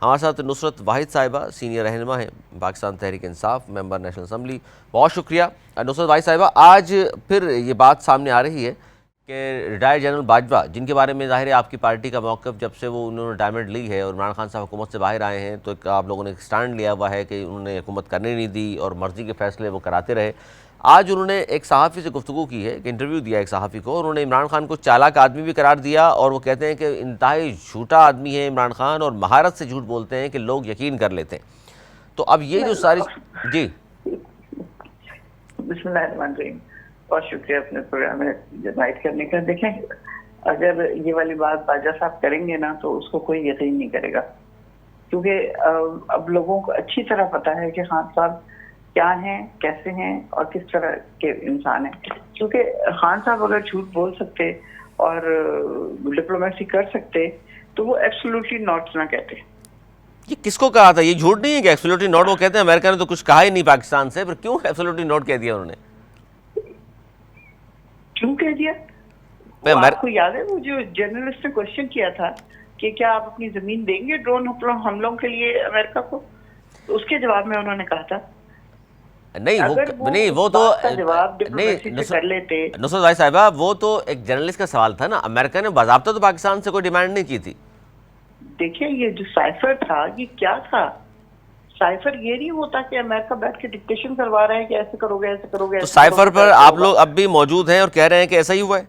ہمارے ساتھ نصرت واحد صاحبہ سینئر رہنما ہیں پاکستان تحریک انصاف، ممبر نیشنل اسمبلی. بہت شکریہ نصرت واحد صاحبہ. آج پھر یہ بات سامنے آ رہی ہے کہ ریٹائر جنرل باجوہ، جن کے بارے میں ظاہر ہے آپ کی پارٹی کا موقف جب سے انہوں نے ریٹائرمنٹ لی ہے اور عمران خان صاحب حکومت سے باہر آئے ہیں تو ایک آپ لوگوں نے ایک سٹینڈ لیا ہوا ہے کہ انہوں نے حکومت کرنے نہیں دی اور مرضی کے فیصلے وہ کراتے رہے. آج انہوں نے ایک صحافی سے گفتگو کی ہے، ایک انٹرویو دیا ایک صحافی کو. انہوں نے عمران خان کو چالاک آدمی بھی قرار دیا اور وہ کہتے ہیں کہ انتہائی جھوٹا آدمی ہے عمران خان اور مہارت سے جھوٹ بولتے ہیں کہ لوگ یقین کر لیتے ہیں. تو اب یہ جو ساری جی بسم اللہ الرحمن الرحیم. بہت شکریہ اپنے پروگرام میں جوائن کرنے کا. دیکھیں اگر یہ والی بات باجوہ صاحب کریں گے نا تو اس کو کوئی یقین نہیں کرے گا، کیونکہ اب لوگوں کو اچھی طرح پتا ہے کہ خان صاحب کیا ہیں، کیسے ہیں اور کس طرح کے انسان ہیں. کیونکہ خان صاحب اگر جھوٹ بول سکتے اور ڈپلومیسی کر سکتے تو وہ ایبسولوٹلی ناٹ نہ کہتے. یہ کس کو کہا تھا؟ یہ جھوٹ نہیں ہے کہ ایبسولوٹلی نوٹ وہ کہتے ہیں امریکہ نے تو کچھ کہا ہی نہیں پاکستان سے، پھر کیوں ایبسولوٹلی نوٹ کہہ دیا انہوں نے؟ کیوں کہہ دیا؟ آپ کو یاد ہے وہ جو جرنلسٹ نے کوشچن کیا تھا کہ کیا آپ اپنی زمین دیں گے ڈرون حملوں کے لیے امریکہ کو؟ اس کے جواب میں انہوں نے کہا تھا نہیں وہ تو نصرت بھائی صاحبہ وہ تو ایک جرنلسٹ کا سوال تھا نا. امریکہ نے باضابطہ تو پاکستان سے کوئی ڈیمانڈ نہیں کی تھی. دیکھیں یہ جو سائفر تھا یہ کیا تھا؟ سائفر یہ نہیں ہوتا کہ امریکہ بیٹھ کے ڈکٹیشن کروا رہے ہیں کہ ایسے کرو گے ایسے کرو گے. تو سائفر پر آپ لوگ اب بھی موجود ہیں اور کہہ رہے ہیں کہ ایسا ہی ہوا ہے؟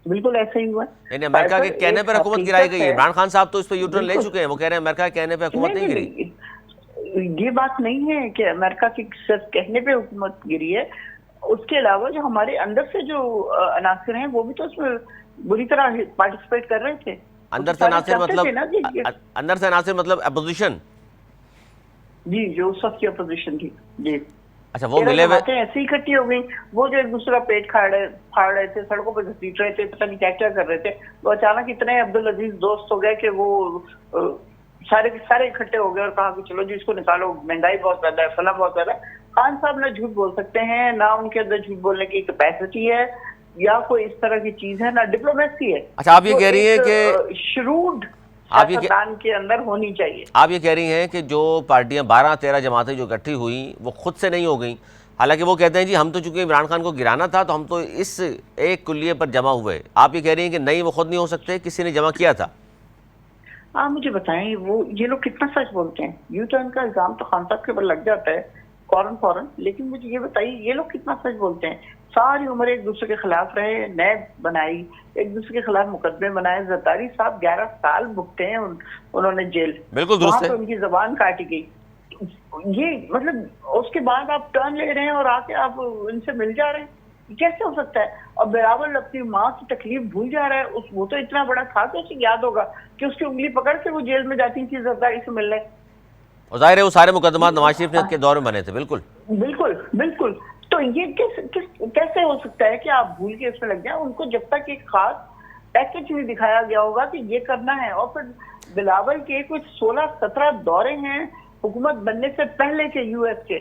بالکل ایسا ہی ہوا ہے. یعنی امریکہ کے کہنے پر حکومت گرائی گئی ہے. عمران خان صاحب تو اس پہ یوٹرن لے چکے ہیں، وہ کہہ رہے ہیں امریکہ کے کہنے پہ حکومت نہیں گری. یہ بات نہیں ہے کہ امریکہ کی صرف کہنے پہ حکومت گری ہے، اس کے علاوہ جو ہمارے اندر سے جو عناصر ہیں وہ بھی تو اس میں بری طرح پارٹیسپیٹ کر رہے تھے. اندر سے عناصر مطلب اپوزیشن؟ جی جو اس وقت کی اپوزیشن تھی. جی اچھا وہ ملے ہوئے ایسے ہی اکٹھی ہو گئی، وہ جو ایک دوسرے کا پیٹ پھاڑ رہے تھے، سڑکوں پہ گھسیٹ رہے تھے، پتہ نہیں کیا کیا کر رہے تھے. وہ اچانک اتنے عبدالعزیز دوست ہو گئے کہ وہ سارے اکٹھے ہو گئے اور کہا کہ چلو جی اس کو نکالو، مہنگائی بہت زیادہ ہے، فلاں بہت زیادہ ہے. خان صاحب نہ جھوٹ بول سکتے ہیں، نہ ان کے اندر جھوٹ بولنے کی کیپیسٹی ہے یا کوئی اس طرح کی چیز ہے، نہ ڈپلومیسی ہے. اچھا آپ یہ کہہ رہی ہیں کہ شروڈ سیاستدان کے اندر ہونی چاہیے. آپ یہ کہہ رہی ہیں کہ جو پارٹیاں 12-13 جماعتیں جو اکٹھی ہوئیں وہ خود سے نہیں ہو گئیں، حالانکہ وہ کہتے ہیں جی ہم تو چونکہ عمران خان کو گرانا تھا تو ہم تو اس ایک کلیے پر جمع ہوئے. آپ یہ کہہ رہی ہیں کہ نہیں وہ خود نہیں ہو سکتے، کسی نے جمع کیا تھا. آپ مجھے بتائیں یہ لوگ کتنا سچ بولتے ہیں؟ یو ٹرن کا الزام تو خان صاحب کے اوپر لگ جاتا ہے فوراً، لیکن مجھے یہ بتائیے یہ لوگ کتنا سچ بولتے ہیں؟ ساری عمر ایک دوسرے کے خلاف رہے، نیب بنائی، ایک دوسرے کے خلاف مقدمے بنائے. زرداری صاحب 11 سال بھگتے ہیں انہوں نے جیل، بالکل درست ہے. وہاں پہ ان کی زبان کاٹی گئی. یہ مطلب اس کے بعد آپ ٹرن لے رہے ہیں اور آ کے آپ ان سے مل جا رہے ہیں، کیسے ہو سکتا ہے؟ اور بلاول اپنی ماں کی تکلیف بھول جا رہا ہے. وہ تو اتنا بڑا تھا کہ اسے یاد ہوگا کہ اس کی انگلی پکڑ کے وہ جیل میں جاتی تھی زرداری سے ملنے. اور ظاہر ہے وہ سارے مقدمات نواز شریف نے کے دور میں بنے تھے. بالکل. تو یہ کیسے ہو سکتا ہے کہ آپ بھول کے اس میں لگ جائیں؟ ان کو جب تک ایک خاص پیکج نہیں دکھایا گیا ہوگا کہ یہ کرنا ہے. اور پھر بلاول کے کچھ 16-17 دورے ہیں حکومت بننے سے پہلے کے یو ایس کے،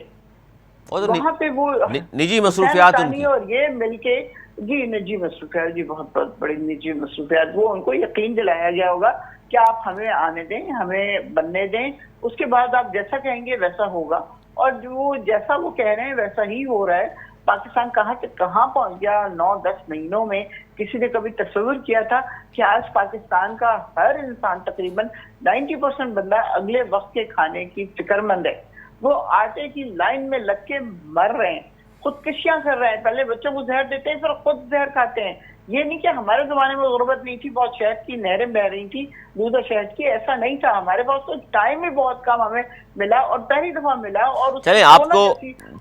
وہاں پہ وہ نجی مصروفیات اور یہ مل کے نجی مصروفیات، بہت بڑی نجی مصروفیات، وہ ان کو یقین دلایا گیا ہوگا کہ آپ ہمیں آنے دیں، ہمیں بننے دیں، اس کے بعد آپ جیسا کہیں گے ویسا ہوگا. اور جو جیسا وہ کہہ رہے ہیں ویسا ہی ہو رہا ہے. پاکستان کہاں سے کہاں پہنچ گیا 9-10 مہینوں میں؟ کسی نے کبھی تصور کیا تھا کہ آج پاکستان کا ہر انسان تقریباً 90% بندہ اگلے وقت کے کھانے کی فکر مند ہے. وہ آٹے کی لائن میں لگ کے مر رہے ہیں، خودکشیاں کر رہے ہیں. پہلے بچوں کو زہر دیتے ہیں پھر خود زہر کھاتے ہیں. یہ نہیں کہ ہمارے زمانے میں غربت نہیں تھی، بہت شہد کی نہریں بہ رہی تھی، دودھ اور شہد کی، ایسا نہیں تھا. ہمارے پاس تو ٹائم ہی بہت کم ہمیں ملا اور پہلی دفعہ ملا. اور چلیں آپ کو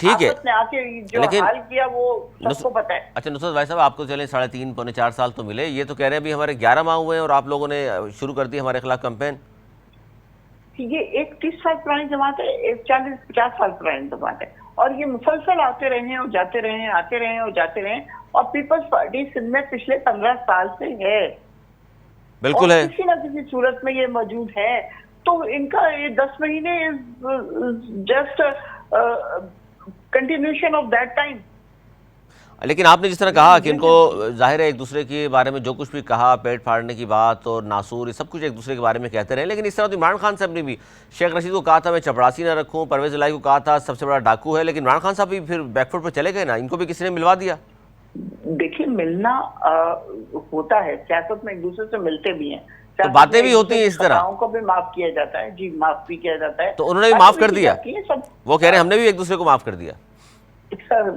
ٹھیک ہے نے آ کے جو حال کیا وہ سب کو پتہ ہے. اچھا نصرت بھائی صاحب آپ کو چلیں 3.5-4 سال تو ملے، یہ تو کہہ رہے ہیں بھی ہمارے 11 ماہ ہوئے ہیں اور آپ لوگوں نے شروع کر دی ہمارے خلاف کمپین. یہ ایک 30 سال پرانی جماعت ہے، ایک 40-50 سال پرانی جماعت ہے، اور یہ مسلسل آتے رہے ہیں اور جاتے رہے ہیں، آتے رہے ہیں اور جاتے رہے ہیں. اور پیپلز پارٹی سندھ میں پچھلے 15 سال سے ہے، بالکل ہے، کسی نہ کسی صورت میں یہ موجود ہے. تو ان کا یہ 10 مہینے just continuation of that time. لیکن آپ نے جس طرح کہا کہ ان کو ظاہر ہے ایک دوسرے کے بارے میں جو کچھ بھی کہا، پیٹ پھاڑنے کی بات اور ناسور، یہ سب کچھ ایک دوسرے کے بارے میں کہتے رہے، لیکن اس طرح تو عمران خان صاحب نے بھی شیخ رشید کو کہا تھا میں چپڑاسی نہ رکھوں، پرویز الہی کو کہا تھا سب سے بڑا ڈاکو ہے، لیکن عمران خان صاحب بھی پھر بیک فٹ پہ چلے گئے نا، ان کو بھی کسی نے ملوا دیا۔ دیکھیے ملنا ہوتا ہے، سیاست میں ایک دوسرے سے ملتے بھی ہیں، تو باتیں بھی ہوتی ہیں اس طرح، خطاؤں کو بھی معاف کیا جاتا ہے، جی معاف بھی کیا جاتا ہے، تو انہوں نے بھی معاف کر دیا، سب وہ کہہ رہے ہیں ہم نے بھی ایک دوسرے کو معاف کر دیا۔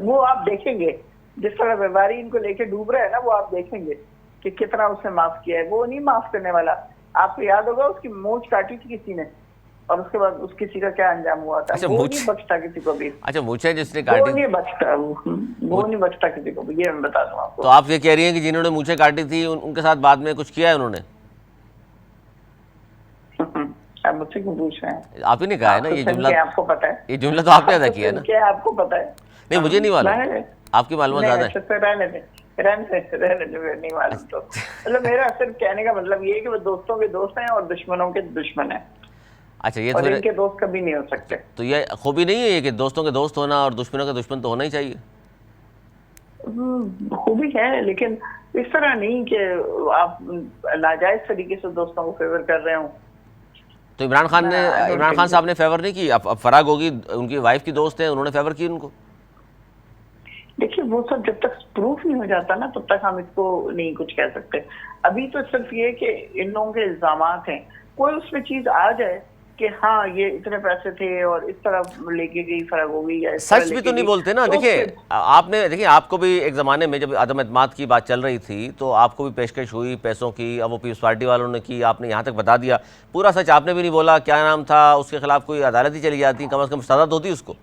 وہ آپ دیکھیں گے جس طرح ویواری ان کو لے کے ڈوب رہا ہے نا، وہ آپ دیکھیں گے کہ کتنا اس نے معاف کیا ہے۔ وہ نہیں معاف کرنے والا، آپ کو یاد ہوگا اس کی مونچھ کاٹی تھی کسی نے، اور اس کے بعد اس کسی کا کیا انجام ہوا تھا، وہ نہیں بچتا کسی کو بھی۔ اچھا مونچھیں جس نے وہ کاٹی، نہیں بچتا، وہ نہیں بچتا کسی کو بھی، یہ میں بتا دوں آپ کو۔ تو آپ یہ کہہ رہی ہیں کہ جنہوں نے مونچھیں کاٹی تھی ان کے ساتھ بعد میں کچھ کیا ہے انہوں نے؟ آپ مجھ سے کیوں پوچھ رہے ہیں؟ آپ ہی نے کہا ہے نا یہ جملہ، آپ کو پتا ہے یہ جملہ تو آپ نے ادا کیا ہے نا۔ کیا آپ کو پتا ہے؟ نہیں مجھے نہیں معلوم، آپ کی معلومات زیادہ ہے۔ رہنے دے، نہیں معلوم تو مطلب میرا صرف کہنے کا مطلب یہ ہے کہ وہ دوستوں کے دوست ہیں اور دشمنوں کے دشمن ہیں، اچھا یہ اور تو ان کے دوست کبھی نہیں ہو سکتے۔ تو یہ خوبی نہیں ہے یہ کہ دوستوں کے دوست ہونا اور دشمنوں کے دشمن تو ہونا ہی چاہیے؟ خوبی ہے لیکن اس طرح نہیں کہ آپ ناجائز طریقے سے دوستوں کو فیور کر رہے ہوں۔ تو عمران خان صاحب نے فیور نہیں کی؟ اب فراغ ہوگی ان کی وائف کی دوست ہیں، انہوں نے فیور کی ان کو؟ دیکھیے وہ سب جب تک پروف نہیں ہو جاتا نا تب تک ہم اس کو نہیں کچھ کہہ سکتے۔ ابھی تو صرف یہ کہ ان لوگوں کے الزامات ہیں، کوئی اس میں چیز آ جائے کہ ہاں یہ اتنے پیسے تھے اور اس طرح لے کے گئی فرق ہو گئی، یا سچ بھی تو نہیں بولتے نا۔ دیکھیں آپ کو بھی ایک زمانے میں جب عدم اعتماد کی بات چل رہی تھی تو آپ کو بھی پیشکش ہوئی پیسوں کی، اب وہ پیپلز پارٹی والوں نے کی، آپ نے یہاں تک بتا دیا، پورا سچ آپ نے بھی نہیں بولا، کیا نام تھا اس کے خلاف کوئی عدالت ہی چلی جاتی، کم از کم سزا ہوتی اس کو۔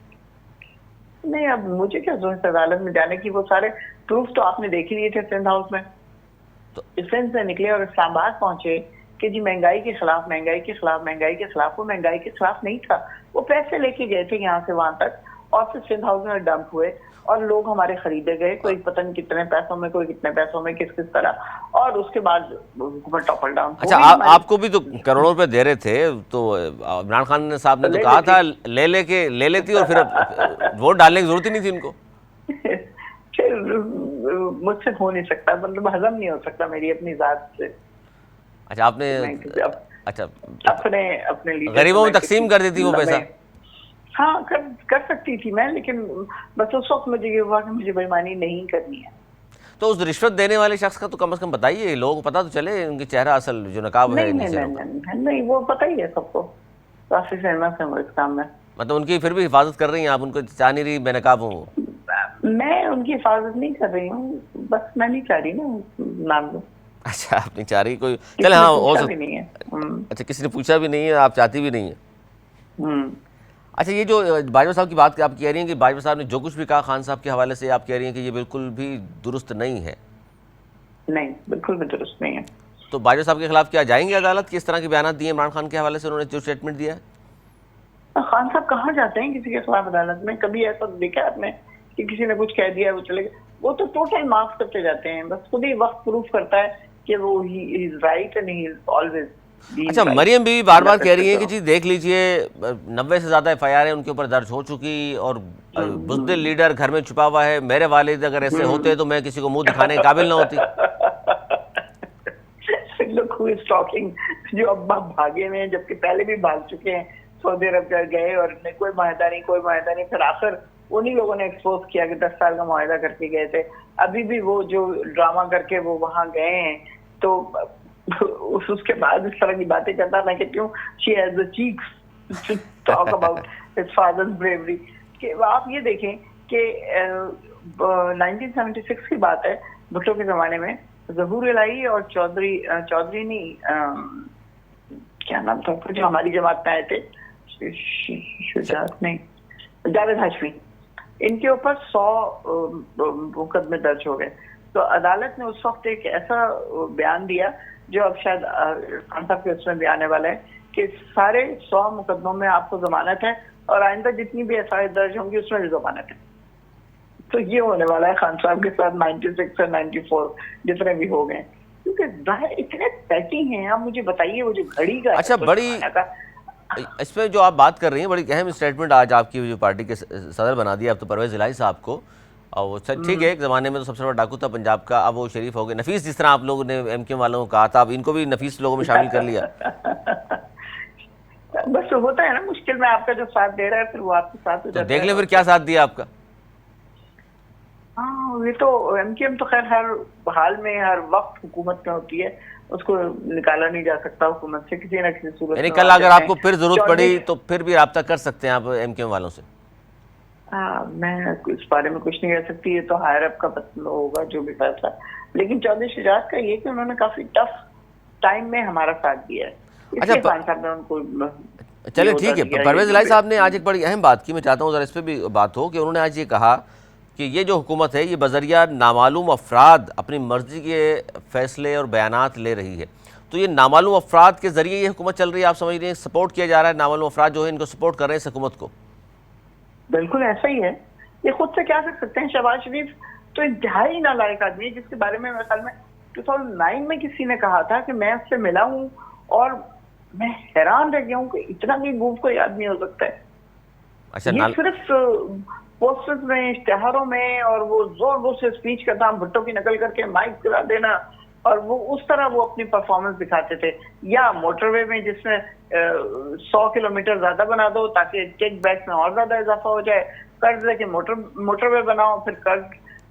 نہیں اب مجھے کیا ضرورت ہے عدالت میں جانے کی، وہ سارے پروف تو آپ نے دیکھ ہی لیے تھے سندھ ہاؤس میں، سندھ سے نکلے اور اسلام آباد پہنچے کہ جی مہنگائی کے خلاف، مہنگائی کے خلاف، مہنگائی کے خلاف۔ وہ مہنگائی کے خلاف نہیں تھا، وہ پیسے لے کے گئے تھے یہاں سے وہاں تک، اور پھر سندھ ہاؤس میں ڈمپ ہوئے اور لوگ ہمارے خریدے گئے، کوئی پتہ نہیں کتنے پیسوں میں، کوئی کتنے پیسوں میں، کس طرح، اور اس کے بعد حکومت ٹاپل ڈاؤن۔ اچھا آپ کو بھی تو کروڑوں روپے دے رہے تھے، تو عمران خان صاحب نے تو کہا تھا لے لیتی اور پھر ووٹ ڈالنے کی ضرورت ہی نہیں تھی ان کو۔ پھر مجھ سے ہو نہیں سکتا، مطلب ہضم نہیں ہو سکتا میری اپنی ذات سے۔ اچھا آپ نے اچھا اپنے غریبوں میں تقسیم کر دی تھی وہ پیسہ؟ ہاں کر سکتی تھی میں، لیکن بس اس وقت مجھے یہ ہوا کہ مجھے بےایمانی نہیں کرنی ہے۔ تو اس رشوت دینے والے شخص کا تو کم از کم بتائیے، لوگوں کو پتہ تو چلے ان کی چہرہ اصل جو نقاب ہے۔ نہیں وہ پتہ ہی ہے سب کو، کافی فیمس ہے وہ اس کام میں۔ مطلب ان کی پھر بھی حفاظت کر رہی ہیں آپ، ان کو چاہ نہیں رہی بے نقاب ہوں؟ میں ان کی حفاظت نہیں کر رہی ہوں، بس میں نہیں چاہ رہی نا نام لوں۔ اچھا آپ نہیں چاہ رہی کوئی، چلے ہاں ہو سکتا نہیں ہے۔ اچھا کسی نے پوچھا بھی نہیں ہے، آپ چاہتی بھی نہیں ہیں۔ اچھا یہ جو باجوہ صاحب کی بات آپ کہہ رہی ہیں کہ باجوہ صاحب نے جو کچھ بھی کہا خان صاحب کے حوالے سے، آپ کہہ رہی ہیں کہ یہ بالکل بھی درست نہیں ہے؟ نہیں بالکل بھی درست نہیں ہے۔ تو باجوہ صاحب کے خلاف کیا جائیں گے عدالت؟ کس طرح کے بیانات دیے عمران خان کے حوالے سے، انہوں نے جو اسٹیٹمنٹ دیا ہے؟ خان صاحب کہاں جاتے ہیں کسی کے خلاف عدالت میں؟ کبھی ایسا دیکھا آپ نے کہ کسی نے کچھ کہہ دیا وہ چلے گئے؟ وہ تو ٹوٹل معاف کرتے جاتے ہیں، بس خود ہی وقت پروف کرتا ہے کہ وہ he is right and he is always. اچھا مریم بیوی بار بار کہہ رہی ہیں کہ جی دیکھ لیجئے 90 سے زیادہ ایف آئی آر ان کے اوپر درج ہو چکی، اور بزدل لیڈر گھر میں چھپا ہوا ہے، میرے والد اگر ایسے ہوتے تو میں کسی کو منہ دکھانے کے قابل نہ ہوتی۔ جو اب بھاگے ہوئے ہیں، جبکہ پہلے بھی بھاگ چکے ہیں، سعودی عرب گئے اور کوئی معاہدہ نہیں، پھر آخر انہی لوگوں نے ایکسپوز کیا کہ 10 سال کا معاہدہ کر کے گئے تھے۔ ابھی بھی وہ جو ڈرامہ کر کے وہ وہاں گئے ہیں، تو اس کے بعد اس طرح کی باتیں کرتا تھا کہ کیوں she has the cheeks to talk about his father's bravery۔ کہ آپ یہ دیکھیں کہ 1976 کی بات ہے، بھٹو کے زمانے میں ظہور الہی اور چودھری نہیں کیا نام تھا جو ہماری جماعت میں آئے تھے، شجاعت نہیں، جاوید ہاشمی، ان کے اوپر 100 مقدمے درج ہو گئے۔ تو عدالت نے اس وقت ایک ایسا بیان دیا جو اب شاید خان صاحب کے اس میں بھی آنے والا ہے، کہ سارے 100 مقدموں میں آپ کو ضمانت ہے، اور آئندہ جتنی بھی ایف آئی آر درج ہوں گی اس میں بھی ضمانت ہے۔ تو یہ ہونے والا ہے خان صاحب کے ساتھ 96 اور 94 جتنے بھی ہو گئے، کیونکہ ظاہر اتنے پیٹی ہیں۔ آپ مجھے بتائیے وہ جو گھڑی کا، اچھا بڑی اس پہ جو آپ بات کر رہی ہیں، بڑی اہم اسٹیٹمنٹ آج آپ کی جو پارٹی کے صدر بنا دیا اب تو پرویز الہی صاحب کو، اور وہ ٹھیک ہے، ایک زمانے میں تو سب سے بڑا ڈاکو تھا پنجاب کا، اب وہ شریف ہو گئے. نفیس جس طرح آپ لوگوں نے ایم کیو والوں کو کہا تھا، اب ان کو بھی نفیس لوگوں میں شامل کر لیا. بس ہوتا ہے نا مشکل میں آپ کا جو ساتھ دے رہا ہے پھر وہ آپ کے ساتھ ہو تو جاتا دیکھ لیں ہے. پھر کیا ساتھ دیا آپ کا. ہاں یہ تو ایم کیو ایم تو خیر ہر حال میں ہر وقت حکومت میں ہوتی ہے، اس کو نکالا نہیں جا سکتا حکومت سے کسی نہ کسی صورت یعنی میں. کل اگر آپ کو پھر ضرورت پڑی تو پھر بھی رابطہ کر سکتے ہیں آپ ایم کیو والوں سے. ہاں میں اس بارے میں کچھ نہیں کہہ سکتی، یہ تو ہائر اپ کا ہوگا جو بھی فیصلہ. لیکن چودھری شجاعت کا یہ کہ انہوں نے کافی ٹف ٹائم میں ہمارا ساتھ دیا ہے، اس لیے خان صاحب نے ان کو چلے ٹھیک ہے. پرویز الہی صاحب نے آج ایک بڑی اہم بات کی، میں چاہتا ہوں ذرا اس پہ بھی بات ہو، کہ انہوں نے آج یہ کہا کہ یہ جو حکومت ہے یہ بذریعہ نامعلوم افراد اپنی مرضی کے فیصلے اور بیانات لے رہی ہے. تو یہ نامعلوم افراد کے ذریعے یہ حکومت چل رہی ہے، آپ سمجھ رہے ہیں سپورٹ کیا جا رہا ہے، نامعلوم افراد جو ہیں ان کو سپورٹ کر رہے ہیں اس حکومت کو. بالکل ایسا ہی ہے. یہ خود سے کیا کر سکتے ہیں؟ شہباز شریف تو انتہائی نالائق آدمی ہے، جس کے بارے میں میرے خیال میں 2009 میں کسی نے کہا تھا کہ میں اس سے ملا ہوں اور میں حیران رہ گیا ہوں کہ اتنا بھی موو کو یاد نہیں ہو سکتا ہے. اچھا یہ صرف پوسٹرز میں، اشتہاروں میں، اور وہ زور زور سے اسپیچ کرتا، ہم بھٹو کی نقل کر کے مائک کرا دینا، اور وہ اس طرح وہ اپنی پرفارمنس دکھاتے تھے. یا موٹر وے میں جس میں 100 کلومیٹر زیادہ بنا دو تاکہ چیک بیک میں اور زیادہ اضافہ ہو جائے، قرض لے کے موٹر وے بناؤ، پھر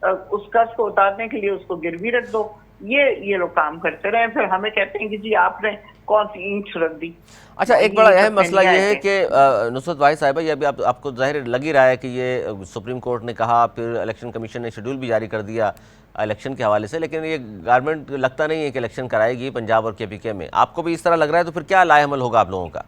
اس قرض کو اتارنے کے لیے اس کو گروی رکھ دو. یہ لوگ کام کرتے رہے، پھر ہمیں کہتے ہیں کہ جی آپ نے کون سی اینٹ رکھ دی. اچھا ایک بڑا اہم مسئلہ یہ ہے کہ نصرت واحد صاحبہ، یہ ابھی آپ کو ظاہر لگ ہی رہا ہے کہ یہ سپریم کورٹ نے کہا، پھر الیکشن کمیشن نے شیڈول بھی جاری کر دیا الیکشن کے حوالے سے، لیکن یہ گورنمنٹ لگتا نہیں ہے کہ الیکشن کرائے گی پنجاب اور کے پی کے میں. آپ کو بھی اس طرح لگ رہا ہے؟ تو پھر کیا لائے عمل ہوگا آپ لوگوں کا؟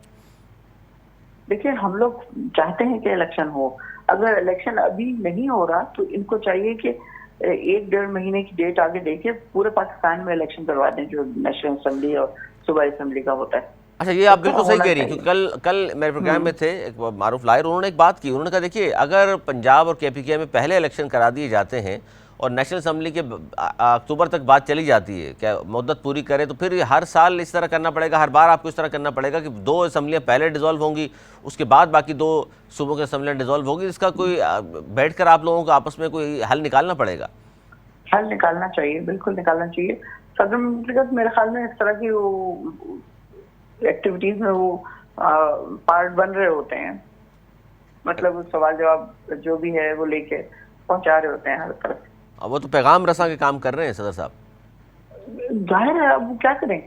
دیکھیں ہم لوگ چاہتے ہیں کہ الیکشن ہو. اگر الیکشن ابھی نہیں ہو رہا تو ان کو چاہیے کہ 1-1.5 مہینے کی ڈیٹ آگے دے کے پورے پاکستان میں الیکشن کروا دیں، جو نیشنل اسمبلی اور صوبائی اسمبلی کا ہوتا ہے. اچھا یہ آپ بالکل صحیح کہہ رہی ہیں، کیونکہ کل میرے پروگرام میں تھے ایک معروف لائر، انہوں نے ایک بات کی، انہوں نے کہا دیکھیے اگر پنجاب اور کے پی کے میں پہلے الیکشن کرا دیے جاتے ہیں اور نیشنل اسمبلی کے اکتوبر تک بات چلی جاتی ہے کہ مدت پوری کرے، تو پھر ہر سال اس طرح کرنا پڑے گا، ہر بار آپ کو اس طرح کرنا پڑے گا کہ 2 اسمبلیاں پہلے ڈیزالو ہوں گی، اس کے بعد باقی 2 صوبوں کی اسمبلیاں ڈیزالو ہوگی. اس کا کوئی بیٹھ کر آپ لوگوں کو آپس میں کوئی حل نکالنا پڑے گا. حل نکالنا چاہیے، بالکل نکالنا چاہیے. صدر مملکت میرے خیال میں اس طرح کی ایکٹیویٹیز میں وہ پارٹ بن رہے ہوتے ہیں، مطلب سوال جواب جو بھی ہے وہ لے کے پہنچا رہے ہوتے ہیں ہر طرف. وہ تو پیغام رساں کے کام کر رہے ہیں صدر صاحب. ظاہر ہے اب وہ کیا کریں،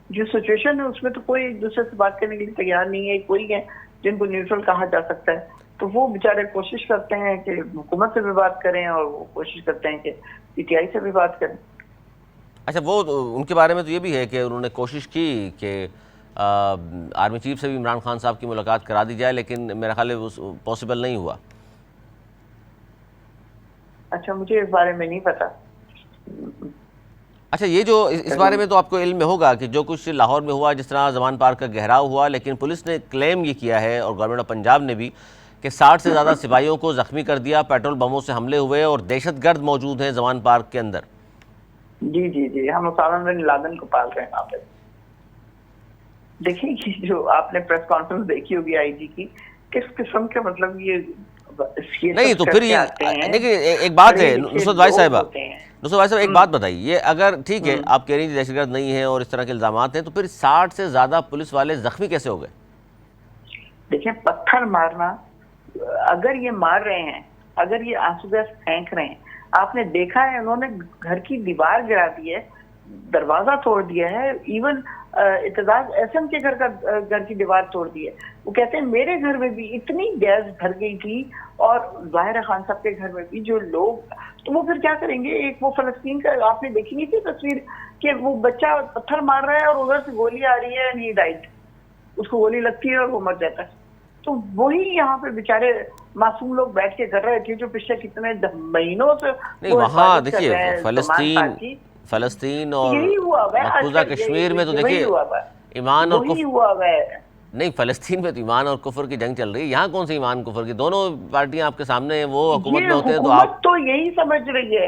جو سچویشن ہے اس میں تو کوئی ایک دوسرے سے بات کرنے کے لیے تیار نہیں ہے. کوئی ہے جن کو نیوٹرل کہا جا سکتا ہے، تو وہ بیچارے کوشش کرتے ہیں کہ حکومت سے بھی بات کریں، اور وہ کوشش کرتے ہیں کہ پی ٹی آئی سے بھی بات کریں. اچھا وہ ان کے بارے میں تو یہ بھی ہے کہ انہوں نے کوشش کی کہ آرمی چیف سے بھی عمران خان صاحب کی ملاقات کرا دی جائے، لیکن میرا خیال ہے پاسبل نہیں ہوا. اچھا مجھے اس بارے میں نہیں پتا. اچھا یہ جو اس بارے میں تو آپ کو علم میں ہوگا کہ جو کچھ لاہور میں ہوا، جس طرح زمان پارک کا گھیراؤ ہوا، لیکن پولیس نے کلیم یہ کیا ہے اور گورنمنٹ آف پنجاب نے بھی کہ 60 سے زیادہ سپاہیوں کو زخمی کر دیا، پیٹرول بموں سے حملے ہوئے اور دہشت گرد موجود ہیں زمان پارک کے اندر. جی ہم اسامہ بن لادن کو پال رہے ہیں وہاں پہ. دیکھیں جو آپ نے پریس کانفرنس دیکھی ہوگی آئی جی کی، کس قسم کے مطلب یہ نہیں تو پھر یہ دیکھیں ایک بات ہے نصرت واحد صاحب ایک بات بتائیے، یہ اگر ٹھیک ہے آپ کہہ رہی ہیں دہشت گرد نہیں ہے اور اس طرح کے الزامات ہیں، تو پھر 60 سے زیادہ پولیس والے زخمی کیسے ہو گئے؟ دیکھیں پتھر مارنا، اگر یہ مار رہے ہیں، اگر یہ آنسو گیس پھینک رہے ہیں، آپ نے دیکھا ہے انہوں نے گھر کی دیوار گرا دی ہے، دروازہ توڑ دیا ہے، ایون اعتزاز احسن کے گھر کی دیوار توڑ دی ہے. وہ کہتے ہیں میرے گھر میں بھی اتنی گیس بھر گئی تھی، اور ظاہر خان صاحب کے گھر میں بھی جو لوگ، تو وہ پھر کیا کریں گے؟ ایک وہ فلسطین کا آپ نے دیکھی نہیں تھی تصویر کہ وہ بچہ پتھر مار رہا ہے اور ادھر سے گولی آ رہی ہے، اینڈ ہی ڈائیڈ، اس کو گولی لگتی ہے اور وہ مر جاتا ہے. تو وہی یہاں پہ بیچارے معصوم لوگ بیٹھ کے کر رہے تھے جو پچھلے کتنے مہینوں سے نہیں وہاں دیکھیے فلسطین اور مقبوضہ کشمیر میں تو دیکھیے ایمان اور کفر، نہیں فلسطین میں تو ایمان اور کفر کی جنگ چل رہی ہے. یہاں کون سی ایمان کفر کی؟ دونوں پارٹیاں آپ کے سامنے ہیں، وہ حکومت میں ہوتے ہیں تو آپ تو یہی سمجھ رہی ہے،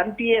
MPA,